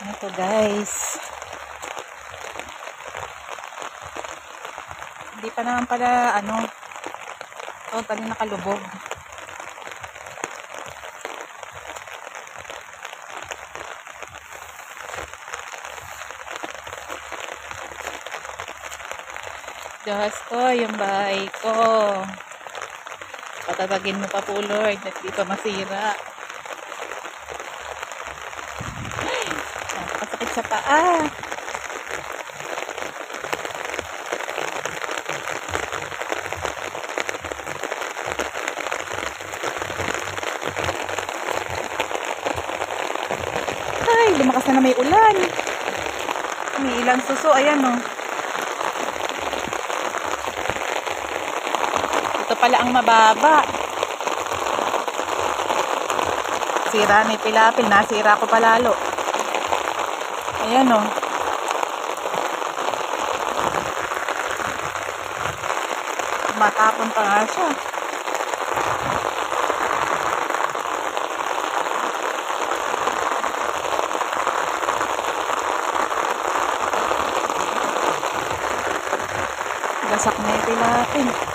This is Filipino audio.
Ito guys. Hindi pa naman pala totally nakalubog. Diyos ko, yung bahay ko. Patatagin mo pa po, Lord, at di pa masira. Ay, napakasakit sa paa. Ay, lumakas na may ulan. May ilang suso, ayan o. Ito pala ang mababa. Sira ni Pilapil, nasira ko palalo. Ayan o. Matapon pa nga siya. Gasak na yung Pilapil.